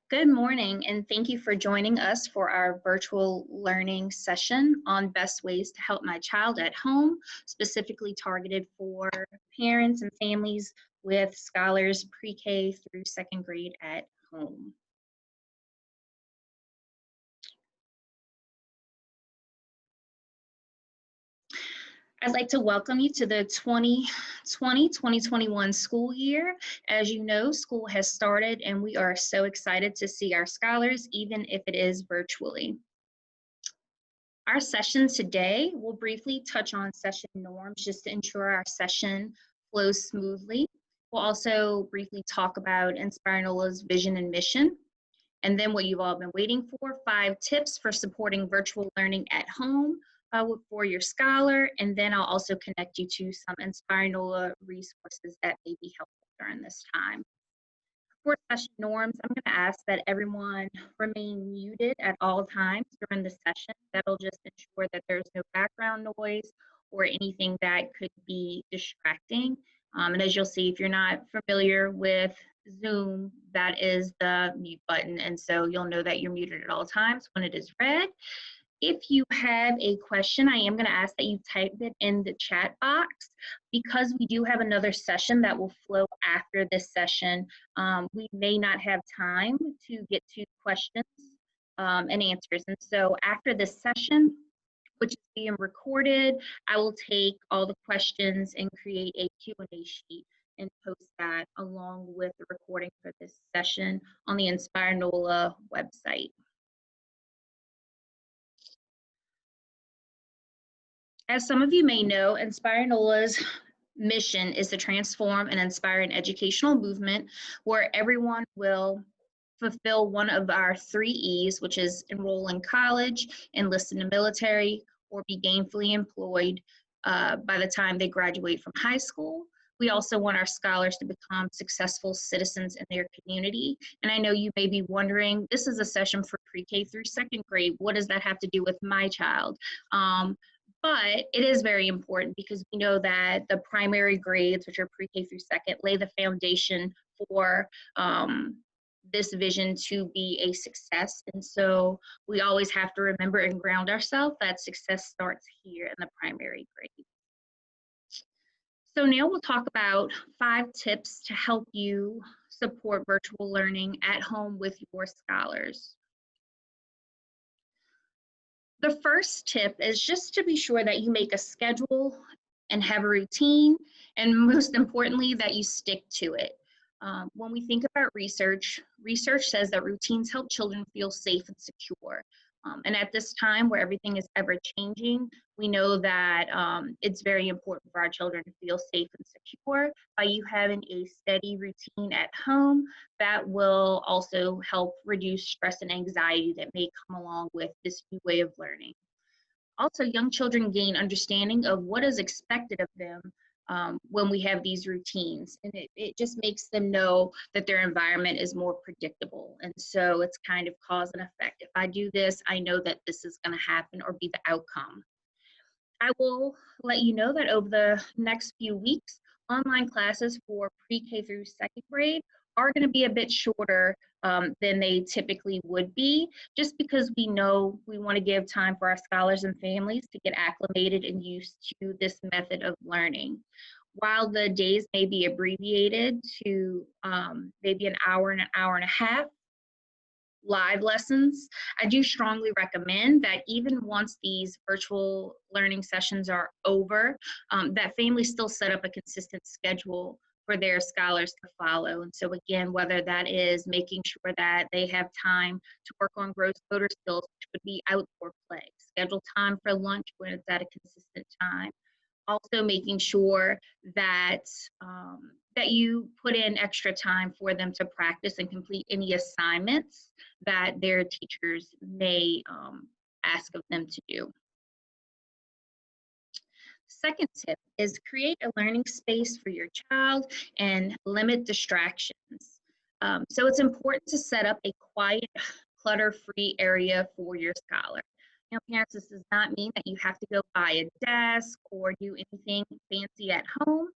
Good morning, and thank you for joining us for our virtual learning session on best ways to help my child at home, specifically targeted for parents and families with scholars pre-K through second grade at home. I'd like to welcome you to the 2020-2021 school year. As you know, school has started and we are so excited to see our scholars, even if it is virtually. Our session today will briefly touch on session norms just to ensure our session flows smoothly. We'll also briefly talk about InspireNOLA's vision and mission, and then what you've all been waiting for, 5 tips for supporting virtual learning at home for your scholar, and then I'll also connect you to some InspireNOLA resources that may be helpful during this time. For session norms, I'm going to ask that everyone remain muted at all times during the session. That'll just ensure that there's no background noise or anything that could be distracting. And as you'll see, if you're not familiar with Zoom, that is the mute button. And so you'll know that you're muted at all times when it is red. If you have a question, I am going to ask that you type it in the chat box. Because we do have another session that will flow after this session, we may not have time to get to questions and answers. And so after this session, which is being recorded, I will take all the questions and create a Q&A sheet and post that along with the recording for this session on the InspireNOLA website. As some of you may know, InspireNOLA's mission is to transform and inspire an educational movement where everyone will fulfill one of our 3 E's, which is enroll in college, enlist in the military, or be gainfully employed by the time they graduate from high school. We also want our scholars to become successful citizens in their community. And I know you may be wondering, this is a session for pre-K through second grade. What does that have to do with my child? But it is very important because we know that the primary grades, which are pre-K through second, lay the foundation for this vision to be a success. And so we always have to remember and ground ourselves that success starts here in the primary grade. So now we'll talk about 5 tips to help you support virtual learning at home with your scholars. The first tip is just to be sure that you make a schedule and have a routine, and most importantly, that you stick to it. When we think about research says that routines help children feel safe and secure. And at this time where everything is ever changing, we know that it's very important for our children to feel safe and secure. By you having a steady routine at home, that will also help reduce stress and anxiety that may come along with this new way of learning. Also, young children gain understanding of what is expected of them when we have these routines, and it just makes them know that their environment is more predictable. And so it's kind of cause and effect. If I do this, I know that this is going to happen or be the outcome. I will let you know that over the next few weeks, online classes for pre-K through second grade are going to be a bit shorter than they typically would be, just because we know we want to give time for our scholars and families to get acclimated and used to this method of learning. While the days may be abbreviated to maybe an hour and a half, live lessons, I do strongly recommend that even once these virtual learning sessions are over, that families still set up a consistent schedule for their scholars to follow. And so again, whether that is making sure that they have time to work on gross motor skills, which would be outdoor play, schedule time for lunch when it's at a consistent time. Also making sure that that you put in extra time for them to practice and complete any assignments that their teachers may ask of them to do. Second tip is create a learning space for your child and limit distractions. So it's important to set up a quiet, clutter-free area for your scholar. Now, parents, this does not mean that you have to go buy a desk or do anything fancy at home.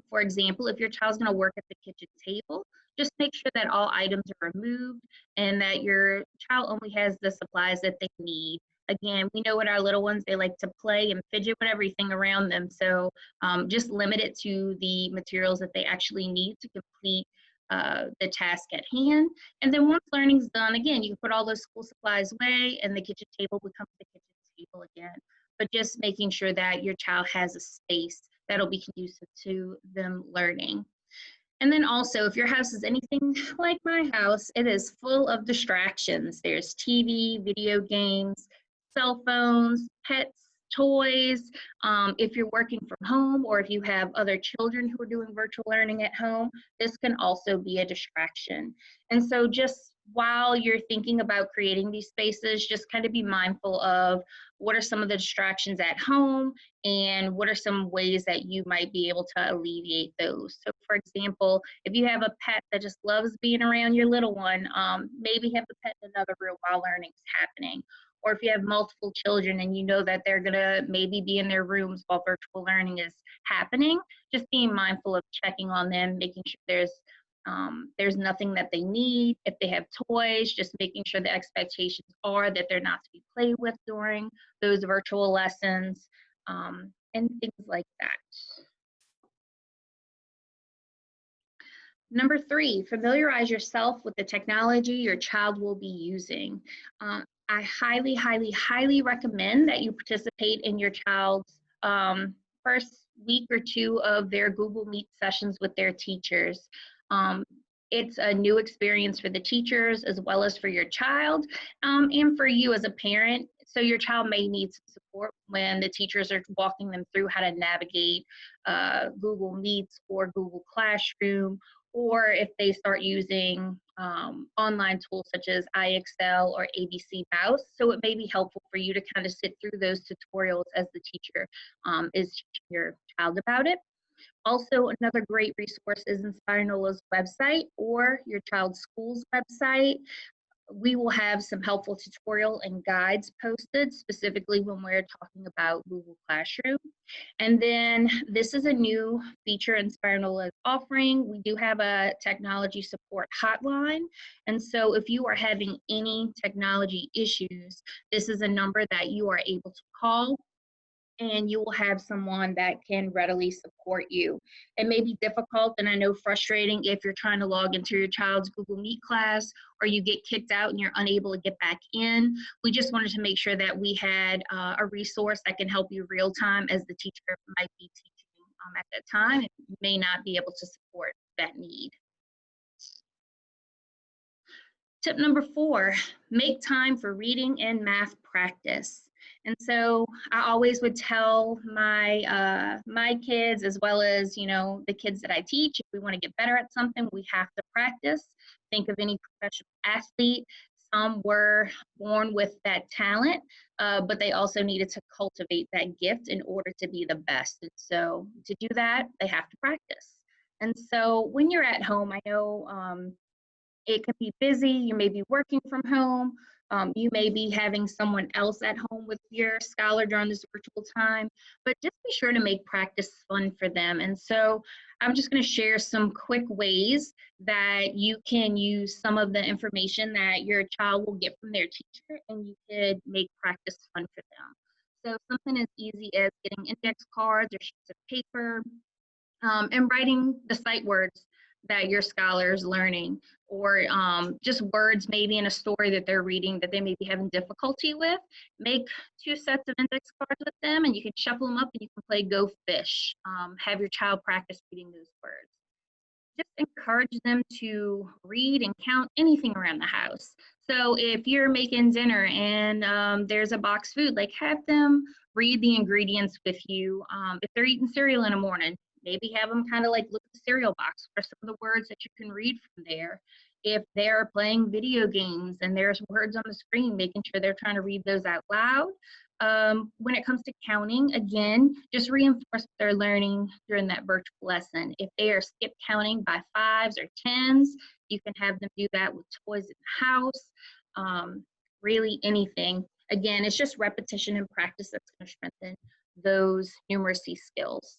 For example, if your child's going to work at the kitchen table, just make sure that all items are removed and that your child only has the supplies that they need. Again, we know what our little ones, they like to play and fidget with everything around them. So just limit it to the materials that they actually need to complete the task at hand. And then once learning's done, again, you can put all those school supplies away and the kitchen table becomes the kitchen table again. But just making sure that your child has a space that'll be conducive to them learning. And then also, if your house is anything like my house, it is full of distractions. There's TV, video games, cell phones, pets, toys. If you're working from home or if you have other children who are doing virtual learning at home, this can also be a distraction. And so just while you're thinking about creating these spaces, just kind of be mindful of what are some of the distractions at home and what are some ways that you might be able to alleviate those. So for example, if you have a pet that just loves being around your little one, maybe have the pet in another room while learning is happening. Or if you have multiple children and you know that they're gonna maybe be in their rooms while virtual learning is happening, just being mindful of checking on them, making sure there's nothing that they need. If they have toys, just making sure the expectations are that they're not to be played with during those virtual lessons, and things like that. Number 3, familiarize yourself with the technology your child will be using. I highly, highly, highly recommend that you participate in your child's first week or 2 of their Google Meet sessions with their teachers. It's a new experience for the teachers as well as for your child, and for you as a parent. So your child may need some support when the teachers are walking them through how to navigate Google Meets or Google Classroom, or if they start using online tools such as iExcel or ABC Mouse. So it may be helpful for you to kind of sit through those tutorials as the teacher is teaching your child about it. Also, another great resource is InspireNOLA's website or your child's school's website. We will have some helpful tutorial and guides posted specifically when we're talking about Google Classroom. And then this is a new feature InspireNOLA is offering. We do have a technology support hotline. And so if you are having any technology issues, this is a number that you are able to call and you will have someone that can readily support you. It may be difficult and I know frustrating if you're trying to log into your child's Google Meet class or you get kicked out and you're unable to get back in. We just wanted to make sure that we had a resource that can help you real time as the teacher might be teaching at that time and may not be able to support that need. Tip number 4, make time for reading and math practice. And so I always would tell my my kids as well as, you know, the kids that I teach, if we want to get better at something, we have to practice. Think of any professional athlete. Some were born with that talent, but they also needed to cultivate that gift in order to be the best. And so to do that, they have to practice. And so when you're at home, I know it can be busy. You may be working from home. You may be having someone else at home with your scholar during this virtual time, but just be sure to make practice fun for them. And so I'm just going to share some quick ways that you can use some of the information that your child will get from their teacher and you could make practice fun for them. So something as easy as getting index cards or sheets of paper, and writing the sight words that your scholar is learning, or just words maybe in a story that they're reading that they may be having difficulty with. Make 2 sets of index cards with them and you can shuffle them up and you can play Go Fish. Have your child practice reading those words. Just encourage them to read and count anything around the house. So if you're making dinner and there's a box food, like have them read the ingredients with you. If they're eating cereal in the morning, maybe have them kind of like look at the cereal box. What are some of the words that you can read from there? If they're playing video games and there's words on the screen, making sure they're trying to read those out loud. When it comes to counting, again, just reinforce what they're learning during that virtual lesson. If they are skip counting by 5s or 10s, you can have them do that with toys in the house, really anything. Again, it's just repetition and practice that's going to strengthen those numeracy skills.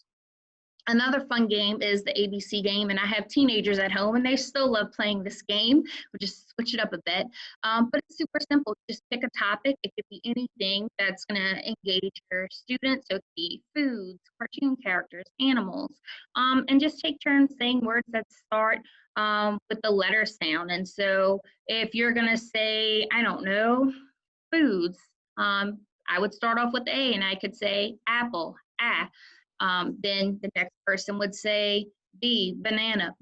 Another fun game is the ABC game, and I have teenagers at home, and they still love playing this game. We'll just switch it up a bit, but it's super simple. Just pick a topic. It could be anything that's going to engage your students. So it could be foods, cartoon characters, animals, and just take turns saying words that start with the letter sound. And so if you're going to say, I don't know, foods, I would start off with A, and I could say apple, ah. Then the next person would say B, banana,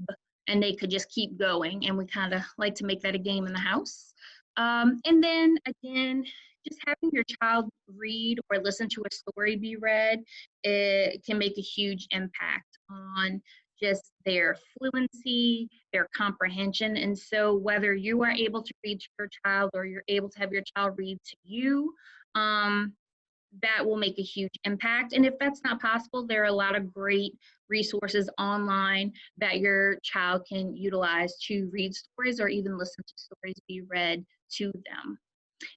and they could just keep going. And we kind of like to make that a game in the house. And then again, just having your child read or listen to a story be read, it can make a huge impact on just their fluency, their comprehension. And so whether you are able to read to your child or you're able to have your child read to you, that will make a huge impact. And if that's not possible, there are a lot of great resources online that your child can utilize to read stories or even listen to stories be read to them.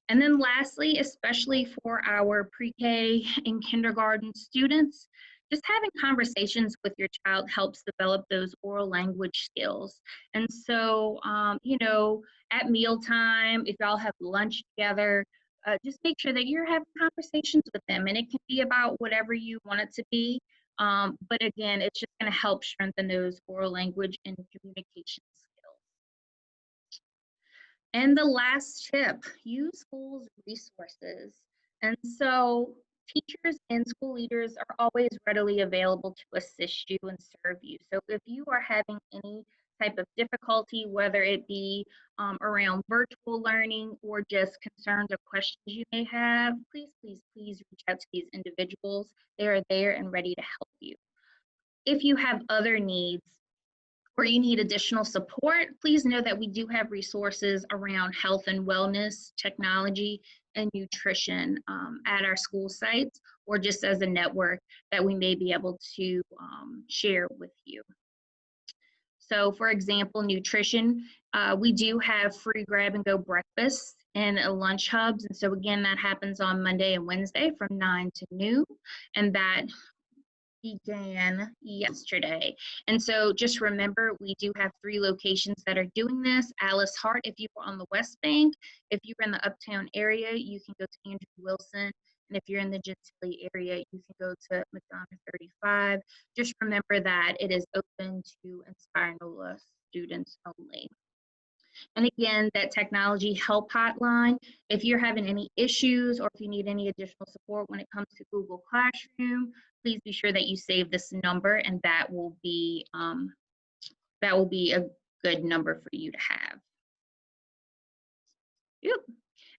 And then lastly, especially for our pre-K and kindergarten students, just having conversations with your child helps develop those oral language skills. And so, at mealtime, if y'all have lunch together, just make sure that you're having conversations with them. And it can be about whatever you want it to be. But again, it's just going to help strengthen those oral language and communication skills. And the last tip, use schools resources. And so teachers and school leaders are always readily available to assist you and serve you. So if you are having any type of difficulty, whether it be around virtual learning or just concerns or questions you may have, please, please, please reach out to these individuals. They are there and ready to help you. If you have other needs, or you need additional support, please know that we do have resources around health and wellness, technology, and nutrition at our school sites, or just as a network that we may be able to share with you. So for example, nutrition, we do have free grab and go breakfasts and lunch hubs. And so again, that happens on Monday and Wednesday from 9 to noon. And that began yesterday. And so just remember, we do have 3 locations that are doing this. Alice Hart, if you are on the West Bank, if you're in the Uptown area, you can go to Andrew Wilson. And if you're in the Gentilly area, you can go to McDonough 35. Just remember that it is open to InspireNOLA students only. And again, that technology help hotline, if you're having any issues or if you need any additional support when it comes to Google Classroom, please be sure that you save this number, and that will be a good number for you to have. Yep.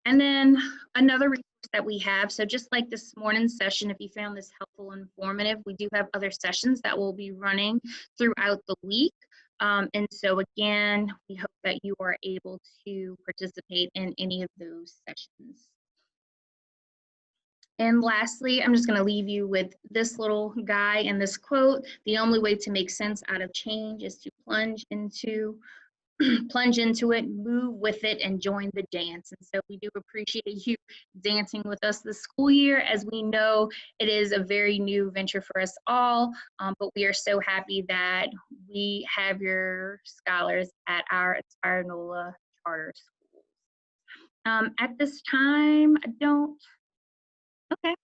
And then another resource that we have, so just like this morning's session, if you found this helpful and informative, we do have other sessions that will be running throughout the week. And so again, we hope that you are able to participate in any of those sessions. And lastly, I'm just going to leave you with this little guy and this quote: the only way to make sense out of change is to plunge into it, move with it, and join the dance. And so we do appreciate you dancing with us this school year, as we know it is a very new venture for us all, but we are so happy that we have your scholars at our InspireNOLA charter schools. At this time, okay.